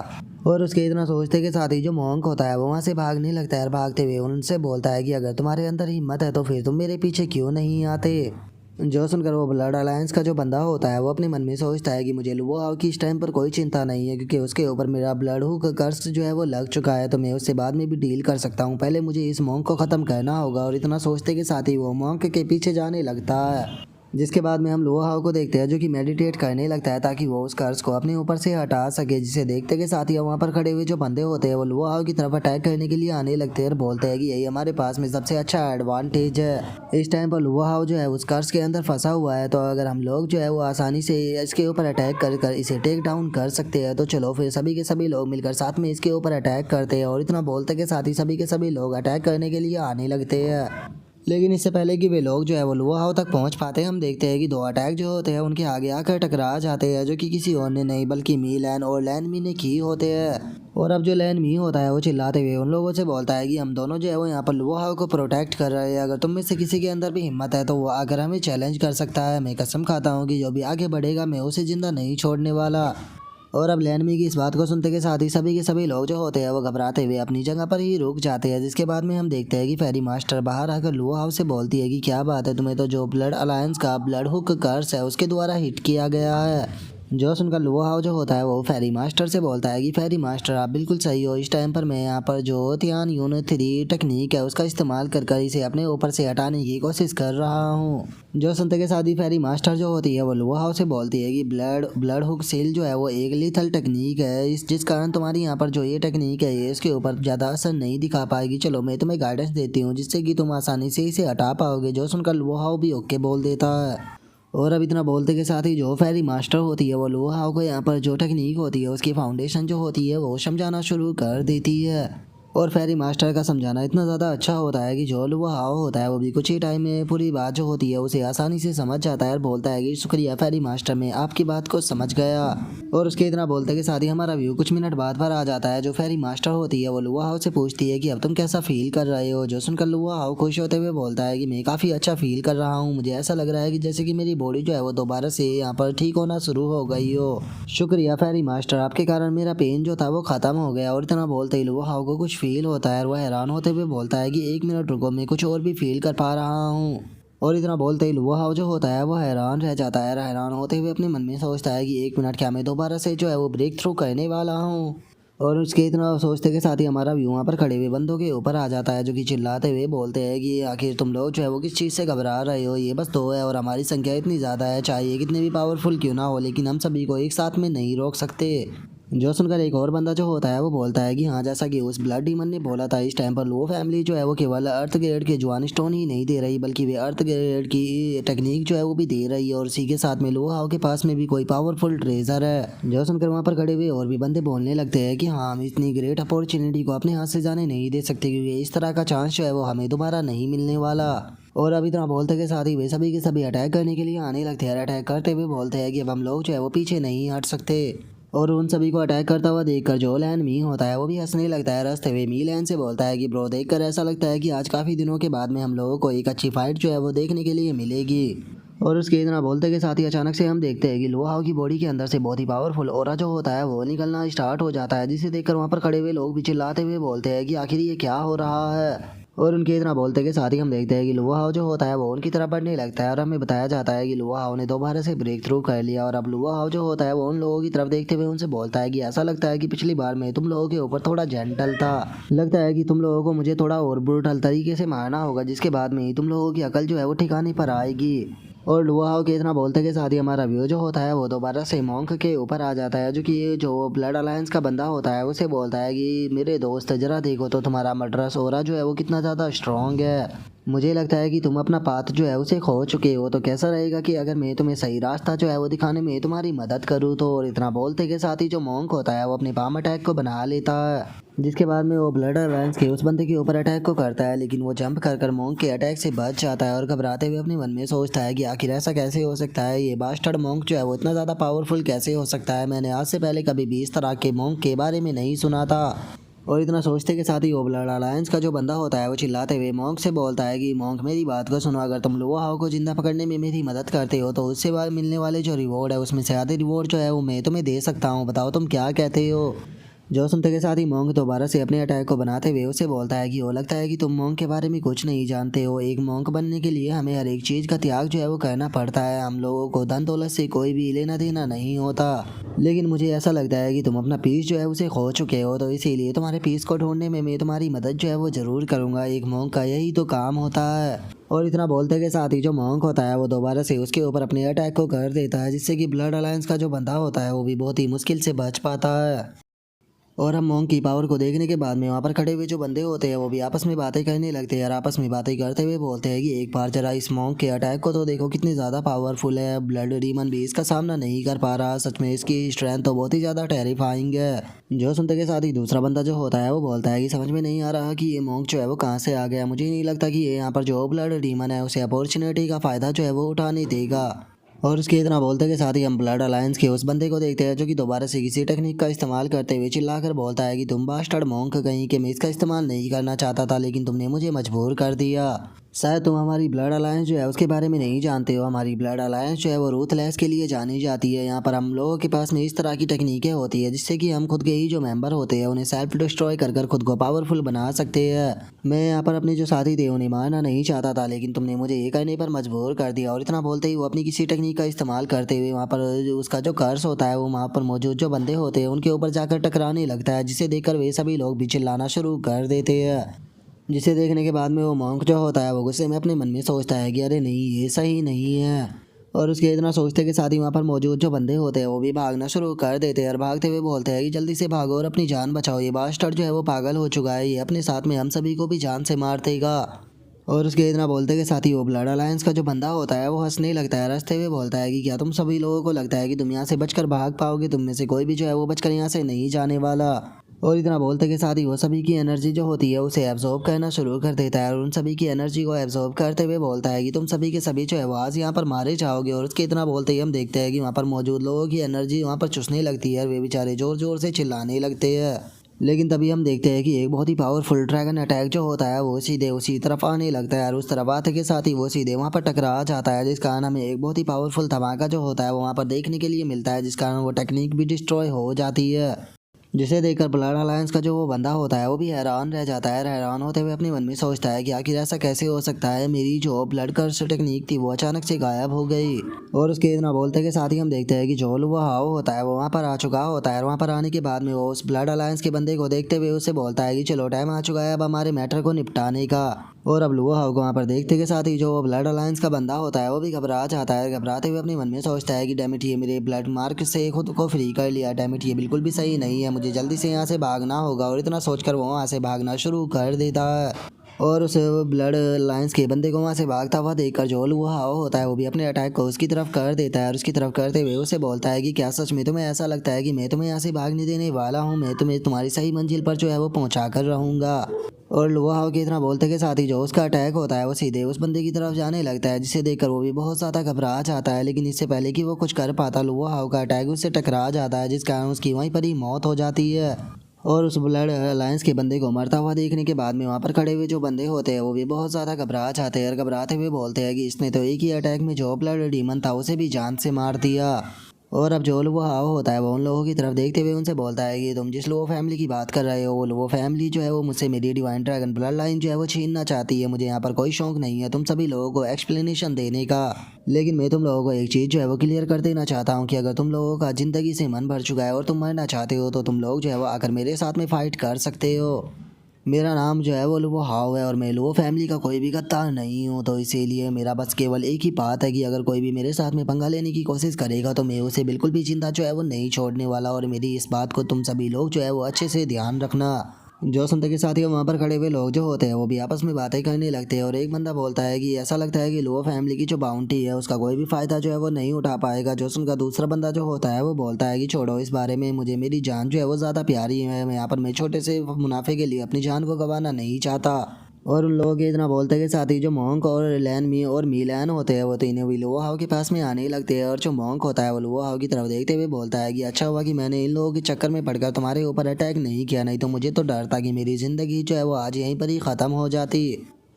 और उसके इतना सोचते के साथ ही जो मॉन्क होता है वो वहाँ से भागने लगता है और भागते हुए उनसे बोलता है कि अगर तुम्हारे अंदर हिम्मत है तो फिर तुम मेरे पीछे क्यों नहीं आते। जो सुनकर वो ब्लड अलायंस का जो बंदा होता है वो अपने मन में सोचता है कि मुझे लुओ हाउ की इस टाइम पर कोई चिंता नहीं है, क्योंकि उसके ऊपर मेरा ब्लड हुक कर्स जो है वो लग चुका है, तो मैं उससे बाद में भी डील कर सकता हूँ। पहले मुझे इस मॉन्क को ख़त्म करना होगा। और इतना सोचते के साथ ही वो मॉन्क के पीछे जाने लगता है। जिसके बाद में हम लुओ हाउ को देखते हैं जो कि मेडिटेट करने लगता है ताकि वो उस कर्स को अपने ऊपर से हटा सके। जिसे देखते के साथ ही वहाँ पर खड़े हुए जो बंदे होते हैं वो लुओ हाउ की तरफ अटैक करने के लिए आने लगते हैं और बोलते हैं कि यही हमारे पास में सबसे अच्छा एडवांटेज है। इस टाइम पर लुओ हाउ जो है उस कर्स के अंदर फंसा हुआ है, तो अगर हम लोग जो है वो आसानी से इसके ऊपर अटैक कर इसे टेक डाउन कर सकते हैं। तो चलो फिर सभी के सभी लोग मिलकर साथ में इसके ऊपर अटैक करते हैं। और इतना बोलते के साथ ही सभी के सभी लोग अटैक करने के लिए आने लगते हैं। लेकिन इससे पहले कि वे लोग जो है वो लुओ हाउ तक पहुंच पाते हैं, हम देखते हैं कि दो अटैक जो होते हैं उनके आगे आकर टकरा जाते हैं, जो कि किसी और ने नहीं बल्कि मी लैन और लैन मी ने की होते हैं। और अब जो लैन मी होता है वो चिल्लाते हुए उन लोगों से बोलता है कि हम दोनों जो है वो यहाँ पर लुओ हाउ को प्रोटेक्ट कर रहे हैं। अगर तुम में से किसी के अंदर भी हिम्मत है तो वो अगर हमें चैलेंज कर सकता है। मैं कसम खाता हूँ कि जो भी आगे बढ़ेगा मैं उसे जिंदा नहीं छोड़ने वाला। और अब लैनमी की इस बात को सुनते के साथ ही सभी के सभी लोग जो होते हैं वो घबराते हुए अपनी जगह पर ही रुक जाते हैं। जिसके बाद में हम देखते हैं कि फेरी मास्टर बाहर आकर लुओ हाउ से बोलती है कि क्या बात है, तुम्हें तो जो ब्लड अलायंस का ब्लड हुक कर्स है उसके द्वारा हिट किया गया है। जो सुनकर लुओ हाउ जो होता है वो फेरी मास्टर से बोलता है कि फेरी मास्टर आप बिल्कुल सही हो। इस टाइम पर मैं यहाँ पर जो तियान यून 3 टेक्निक है उसका इस्तेमाल कर इसे अपने ऊपर से हटाने की कोशिश कर रहा हूँ। जो सुनते के साथ ही फेरी मास्टर जो होती है वो लुओ हाउ से बोलती है कि ब्लड हुक सील जो है वो एक लीथल टेक्निक है, जिस कारण तुम्हारी यहाँ पर जो ये टेक्निक है ये इसके ऊपर ज़्यादा असर नहीं दिखा पाएगी। चलो मैं तुम्हें गाइडेंस देती हूँ जिससे कि तुम आसानी से इसे हटा पाओगे। जो सुनकर लुओ हाउ भी ओके बोल देता है। और अब इतना बोलते के साथ ही जो फेरी मास्टर होती है वो लुओ हाउ को यहाँ पर जो टेक्निक होती है उसकी फाउंडेशन जो होती है वो समझाना शुरू कर देती है। और फेरी मास्टर का समझाना इतना ज़्यादा अच्छा होता है कि जो लुओ हाउ होता है वो भी कुछ ही टाइम में पूरी बात जो होती है उसे आसानी से समझ जाता है और बोलता है कि शुक्रिया फेरी मास्टर, मैं आपकी बात को समझ गया। और उसके इतना बोलते के साथ ही हमारा व्यू कुछ मिनट बाद पर आ जाता है। जो फेरी मास्टर होती है वो लुओ हाउ से पूछती है कि अब तुम कैसा फील कर रहे हो। जो सुनकर लुओ हाउ खुश होते हुए बोलता है कि मैं काफ़ी अच्छा फील कर रहा हूँ, मुझे ऐसा लग रहा है कि जैसे कि मेरी बॉडी जो है वो दोबारा से यहाँ पर ठीक होना शुरू हो गई हो। शुक्रिया फेरी मास्टर, आपके कारण मेरा पेन जो था वो ख़त्म हो गया। और इतना बोलते ही लुओ हाउ को कुछ फील होता है और वह हैरान होते हुए बोलता है कि 1 मिनट रुको, मैं कुछ और भी फील कर पा रहा हूँ। और इतना बोलते ही लुओ हाउ जो होता है वो हैरान रह जाता है। हैरान होते हुए अपने मन में सोचता है कि 1 मिनट, क्या मैं दोबारा से जो है वो ब्रेक थ्रू करने वाला हूँ। और उसके इतना सोचते के साथ ही हमारा व्यू वहाँ पर खड़े हुए बंदों के ऊपर आ जाता है, जो कि चिल्लाते हुए बोलते हैं कि आखिर तुम लोग जो है वो किस चीज़ से घबरा रहे हो, ये बस 2 है और हमारी संख्या इतनी ज़्यादा है, चाहे ये कितने भी पावरफुल क्यों ना हो, लेकिन हम सभी को एक साथ में नहीं रोक सकते। जो सुनकर एक और बंदा जो होता है वो बोलता है कि हाँ, जैसा कि उस ब्लड डीमन ने बोला था, इस टाइम पर लुओ फैमिली जो है वो केवल अर्थ ग्रेड के जुआन स्टोन ही नहीं दे रही बल्कि वे अर्थ ग्रेड की टेक्निक जो है वो भी दे रही है। और इसी के साथ में लुओ हाउ के पास में भी कोई पावरफुल ट्रेजर है। जो सुनकर वहाँ पर खड़े हुए और भी बंदे बोलने लगते हैं कि हाँ, हम इतनी ग्रेट अपॉर्चुनिटी को अपने हाथ से जाने नहीं दे सकते, क्योंकि इस तरह का चांस जो है वो हमें दोबारा नहीं मिलने वाला। और अभी इतना बोलते के साथ ही वे सभी के सभी अटैक करने के लिए आने लगते हैं। अटैक करते हुए बोलते हैं कि अब हम लोग जो है वो पीछे नहीं हट सकते। और उन सभी को अटैक करता हुआ देखकर जो लैन मी होता है वो भी हंसने लगता है। रास्ते हुए मी लैन से बोलता है कि ब्रो, देखकर ऐसा लगता है कि आज काफ़ी दिनों के बाद में हम लोगों को एक अच्छी फाइट जो है वो देखने के लिए मिलेगी। और उसके इतना बोलते के साथ ही अचानक से हम देखते हैं कि लुओ हाउ की बॉडी के अंदर से बहुत ही पावरफुल ऑरा जो होता है वो निकलना स्टार्ट हो जाता है, जिसे देखकर वहाँ पर खड़े हुए लोग भी चिल्लाते हुए बोलते हैं कि आखिर ये क्या हो रहा है। और उनके इतना बोलते के साथ ही हम देखते हैं कि लुओ हाउ जो होता है वो उनकी तरफ बढ़ने लगता है और हमें बताया जाता है कि लुओ हाउ ने दोबारा से ब्रेक थ्रू कर लिया। और अब लुओ हाउ जो होता है वो उन लोगों की तरफ देखते हुए उनसे बोलता है कि ऐसा लगता है कि पिछली बार मैं तुम लोगों के ऊपर थोड़ा जेंटल था, लगता है कि तुम लोगों को मुझे थोड़ा और ब्रूटल तरीके से मारना होगा, जिसके बाद में ही तुम लोगों की अकल जो है वो ठिकाने पर आएगी। और लुओ हाउ के इतना बोलते के साथ ही हमारा व्यू जो होता है वो दोबारा से मॉन्क के ऊपर आ जाता है, जो कि ये जो ब्लड अलायंस का बंदा होता है उसे बोलता है कि मेरे दोस्त जरा देखो तो तुम्हारा मर्डरस ऑरा जो है वो कितना ज़्यादा स्ट्रॉन्ग है। मुझे लगता है कि तुम अपना पाथ जो है उसे खो चुके हो, तो कैसा रहेगा कि अगर मैं तुम्हें सही रास्ता जो है वो दिखाने में तुम्हारी मदद करूँ तो। और इतना बोलते के साथ ही जो मॉन्क होता है वो अपने पाम अटैक को बना लेता है, जिसके बाद में वो ब्लड अलायंस के उस बंदे के ऊपर अटैक को करता है, लेकिन वो जंप कर मॉन्क के अटैक से बच जाता है और घबराते हुए अपने मन में सोचता है कि आखिर ऐसा कैसे हो सकता है, ये बास्टर्ड मॉन्क जो है वो इतना ज़्यादा पावरफुल कैसे हो सकता है। मैंने आज से पहले कभी भी इस तरह के मॉन्क के बारे में नहीं सुना था। और इतना सोचते के साथ ही वो ब्लड अलायंस का जो बंदा होता है वो चिल्लाते हुए मॉन्क से बोलता है कि मॉन्क मेरी बात को सुनो, अगर तुम लुओ हाओ को जिंदा पकड़ने में मेरी मदद करते हो तो उससे बाद मिलने वाले जो रिवॉर्ड है उसमें से आधे रिवॉर्ड जो है वो मैं तुम्हें दे सकता हूँ, बताओ तुम क्या कहते हो। जो सुनते के साथ ही मॉन्क दोबारा से अपने अटैक को बनाते हुए उसे बोलता है कि वो लगता है कि तुम मॉन्क के बारे में कुछ नहीं जानते हो। एक मॉन्क बनने के लिए हमें हर एक चीज़ का त्याग जो है वो करना पड़ता है, हम लोगों को धन दौलत से कोई भी लेना देना नहीं होता। लेकिन मुझे ऐसा लगता है कि तुम अपना पीस जो है उसे खो चुके हो, तो इसीलिए तुम्हारे पीस को ढूंढने में मैं तुम्हारी मदद जो है वो ज़रूर करूँगा। एक मॉन्क का यही तो काम होता है। और इतना बोलते के साथ ही जो मॉन्क होता है वो दोबारा से उसके ऊपर अपने अटैक को कर देता है, जिससे कि ब्लड अलायंस का जो बंदा होता है वो भी बहुत ही मुश्किल से बच पाता है। और हम मॉन्क की पावर को देखने के बाद में वहाँ पर खड़े हुए जो बंदे होते हैं वो भी आपस में बातें करने लगते हैं, और आपस में बातें करते हुए बोलते हैं कि एक बार जरा इस मॉन्क के अटैक को तो देखो कितनी ज़्यादा पावरफुल है, ब्लड डीमन भी इसका सामना नहीं कर पा रहा, सच में इसकी स्ट्रेंथ तो बहुत ही ज़्यादा टेरिफाइंग है। जो सुनते के साथ ही दूसरा बंदा जो होता है वो बोलता है कि समझ में नहीं आ रहा कि ये मॉन्क जो है वो कहाँ से आ गया, मुझे नहीं लगता कि ये यहाँ पर जो ब्लड डीमन है उसे अपॉर्चुनिटी का फ़ायदा जो है वो उठाने देगा। और उसके इतना बोलते के साथ ही हम ब्लड अलायंस के उस बंदे को देखते हैं जो कि दोबारा से किसी टेक्निक का इस्तेमाल करते हुए चिल्लाकर बोलता है कि तुम बास्टर्ड मॉन्क कहीं कि मैं इसका इस्तेमाल नहीं करना चाहता था, लेकिन तुमने मुझे मजबूर कर दिया। शायद तुम हमारी ब्लड अलायंस जो है उसके बारे में नहीं जानते हो। हमारी ब्लड अलायंस जो है वो रूथलेस के लिए जानी जाती है। यहाँ पर हम लोगों के पास में इस तरह की टेक्निकें होती है जिससे कि हम खुद के ही जो मेंबर होते हैं उन्हें सेल्फ डिस्ट्रॉय कर खुद को पावरफुल बना सकते हैं। मैं यहाँ पर अपने जो साथी थे उन्हें मारना नहीं चाहता था, लेकिन तुमने मुझे ये करने पर मजबूर कर दिया। और इतना बोलते ही वो अपनी किसी टेक्निक का इस्तेमाल करते हुए वहाँ पर उसका जो कर्स होता है वो वहाँ पर मौजूद जो बंदे होते हैं उनके ऊपर जाकर टकराने लगता है, जिसे देखकर वे सभी लोग भी चिल्लाना शुरू कर देते हैं। जिसे देखने के बाद में वो मॉन्क जो होता है वो गुस्से में अपने मन में सोचता है कि अरे नहीं ये सही नहीं है। और उसके इतना सोचते के साथ ही वहाँ पर मौजूद जो बंदे होते हैं वो भी भागना शुरू कर देते हैं, और भागते हुए बोलते हैं कि जल्दी से भागो और अपनी जान बचाओ, ये बास्टर्ड जो है वो पागल हो चुका है, ये अपने साथ में हम सभी को भी जान से मार देगा। और उसके इतना बोलते के साथ ही वो ब्लड अलायंस का जो बंदा होता है वो हंसने लगता है, रास्ते में बोलता है कि क्या तुम सभी लोगों को लगता है कि तुम यहाँ से बचकर भाग पाओगे, तुम में से कोई भी जो है वो बचकर यहाँ से नहीं जाने वाला। और इतना बोलते के साथ ही वो सभी की एनर्जी जो होती है उसे एब्जॉर्ब करना शुरू कर देता है, और उन सभी की एनर्जी को एब्जॉर्ब करते हुए बोलता है कि तुम सभी के सभी जो है वो आज यहाँ पर मारे जाओगे। और उसके इतना बोलते ही हम देखते हैं कि वहाँ पर मौजूद लोगों की एनर्जी वहाँ पर चुसने लगती है और वे बेचारे ज़ोर ज़ोर से चिल्लाने लगते हैं। लेकिन तभी हम देखते हैं कि एक बहुत ही पावरफुल ड्रैगन अटैक जो होता है वो सीधे उसी तरफ आने लगता है, और उस तरफ आते के साथ ही वो सीधे वहाँ पर टकरा जाता है, जिस कारण हमें एक बहुत ही पावरफुल धमाका जो होता है वो वहाँ पर देखने के लिए मिलता है, जिस कारण वो टेक्निक भी डिस्ट्रॉय हो जाती है। जिसे देखकर ब्लड अलायंस का जो वो बंदा होता है वो भी हैरान रह जाता है, हैरान होते हुए अपने मन में सोचता है कि आखिर ऐसा कैसे हो सकता है, मेरी जो ब्लड कर्स टेक्निक थी वो अचानक से गायब हो गई। और उसके इतना बोलते के साथ ही हम देखते हैं कि जो वो हाओ होता है वो वहाँ पर आ चुका होता है, और वहाँ पर आने के बाद में वो उस ब्लड अलायंस के बंदे को देखते हुए उसे बोलता है कि चलो टाइम आ चुका है अब हमारे मैटर को निपटाने का। और अब लुओ हाओ को वहाँ पर देखते के साथ ही जो ब्लड अलायंस का बंदा होता है वो भी घबरा जाता है, घबराते हुए अपने मन में सोचता है कि डैमिट ये मेरे ब्लड मार्क से खुद को फ्री कर लिया, डैमिट ये बिल्कुल भी सही नहीं है, मुझे जल्दी से यहाँ से भागना होगा। और इतना सोचकर वो वहाँ से भागना शुरू कर देता है। और उस ब्लड लाइंस के बंदे को वहाँ से भागता हुआ देखकर जो लुओ हाओ होता है वो भी अपने अटैक को उसकी तरफ कर देता है, और उसकी तरफ करते हुए उसे बोलता है कि क्या सच में तुम्हें ऐसा लगता है कि मैं तुम्हें यहाँ से भागने देने वाला हूँ, मैं तुम्हें तुम्हारी सही मंजिल पर जो है वो पहुँचा कर रहूँगा। और लुओ हाओ की इतना बोलते के साथ ही जो उसका अटैक होता है वो सीधे उस बंदे की तरफ जाने लगता है, जिसे देखकर वो भी बहुत ज़्यादा घबरा जाता है। लेकिन इससे पहले कि वो कुछ कर पाता लुओ हाओ का अटैक उससे टकरा जाता है, जिस कारण उसकी वहीं पर ही मौत हो जाती है। और उस ब्लड अलायंस के बंदे को मरता हुआ देखने के बाद में वहाँ पर खड़े हुए जो बंदे होते हैं वो भी बहुत ज़्यादा घबरा जाते हैं, और घबराते हुए बोलते हैं कि इसने तो एक ही अटैक में जो ब्लड डीमन था उसे भी जान से मार दिया। और अब जो वो हाओ होता है वो उन लोगों की तरफ देखते हुए उनसे बोलता है कि तुम जिस लोगो फैमिली की बात कर रहे हो वो फैमिली जो है वो मुझसे मेरी डिवाइन ड्रैगन ब्लड लाइन जो है वो छीनना चाहती है, मुझे यहाँ पर कोई शौक नहीं है तुम सभी लोगों को एक्सप्लेनेशन देने का। लेकिन मैं तुम लोगों को एक चीज़ जो है वो क्लियर कर देना चाहता हूँ कि अगर तुम लोगों का ज़िंदगी से मन भर चुका है और तुम मरना चाहते हो तो तुम लोग जो है वो आकर मेरे साथ में फ़ाइट कर सकते हो। मेरा नाम जो है वो लुओ हाओ है और मैं लुओ फैमिली का कोई भी गद्दार नहीं हूँ, तो इसीलिए मेरा बस केवल एक ही बात है कि अगर कोई भी मेरे साथ में पंगा लेने की कोशिश करेगा तो मैं उसे बिल्कुल भी जिंदा जो है वो नहीं छोड़ने वाला। और मेरी इस बात को तुम सभी लोग जो है वो अच्छे से ध्यान रखना। जो सुनते के साथ ही वहाँ पर खड़े हुए लोग जो होते हैं वो भी आपस में बातें करने लगते हैं और एक बंदा बोलता है कि ऐसा लगता है कि लो फैमिली की जो बाउंटी है उसका कोई भी फ़ायदा जो है वो नहीं उठा पाएगा। जो सुनकर दूसरा बंदा जो होता है वो बोलता है कि छोड़ो इस बारे में, मुझे मेरी जान जो है वो ज़्यादा प्यारी है, मैं यहाँ पर मैं छोटे से मुनाफे के लिए अपनी जान को गंवाना नहीं चाहता। और उन लोगों के इतना बोलते के साथ ही जो मोंक और लैन मी और मीलैन होते हैं वो तीनों भी लुओ हाउ के पास में आने ही लगते हैं। और जो मोंक होता है वो लुओ हाउ की तरफ देखते हुए बोलता है कि अच्छा हुआ कि मैंने इन लोगों के चक्कर में पड़कर तुम्हारे ऊपर अटैक नहीं किया, नहीं तो मुझे तो डर था कि मेरी ज़िंदगी जो है वो आज यहीं पर ही ख़त्म हो जाती।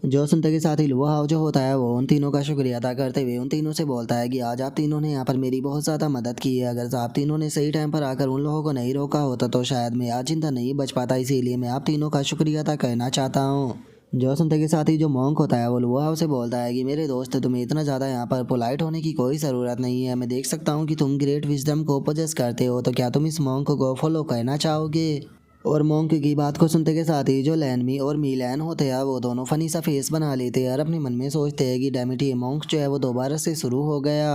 जो सुनते के साथ ही लुओ हाउ जो होता है वो उन तीनों का शुक्रिया अदा करते हुए उन तीनों से बोलता है कि आज आप तीनों ने यहाँ पर मेरी बहुत ज़्यादा मदद की है। अगर आप तीनों ने सही टाइम पर आकर उन लोगों को नहीं रोका होता तो शायद मैं आज जिंदा नहीं बच पाता, इसीलिए मैं आप तीनों का शुक्रिया अदा करना चाहता हूँ। जो सुनते के साथ ही जो मॉन्क होता है वो लुआ उसे बोलता है कि मेरे दोस्त तुम्हें इतना ज़्यादा यहाँ पर पोलाइट होने की कोई ज़रूरत नहीं है, मैं देख सकता हूँ कि तुम ग्रेट विजडम को पोजेस करते हो, तो क्या तुम इस मॉन्क को फॉलो करना चाहोगे। और मॉन्क की बात को सुनते के साथ ही जो लैनमी और मीलैन होते हैं वो दोनों फनी सा फेस बना लेते हैं और अपने मन में सोचते हैं कि डैमिट ये मॉन्क जो है वो दोबारा से शुरू हो गया।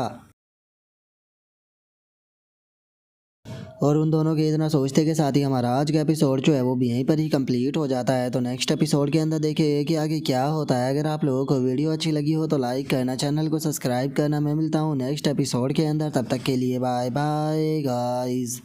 और उन दोनों के इतना सोचते के साथ ही हमारा आज का एपिसोड जो है वो भी यहीं पर ही कंप्लीट हो जाता है। तो नेक्स्ट एपिसोड के अंदर देखिए कि आगे क्या होता है। अगर आप लोगों को वीडियो अच्छी लगी हो तो लाइक करना, चैनल को सब्सक्राइब करना। मैं मिलता हूँ नेक्स्ट एपिसोड के अंदर, तब तक के लिए बाय बाय गाइस।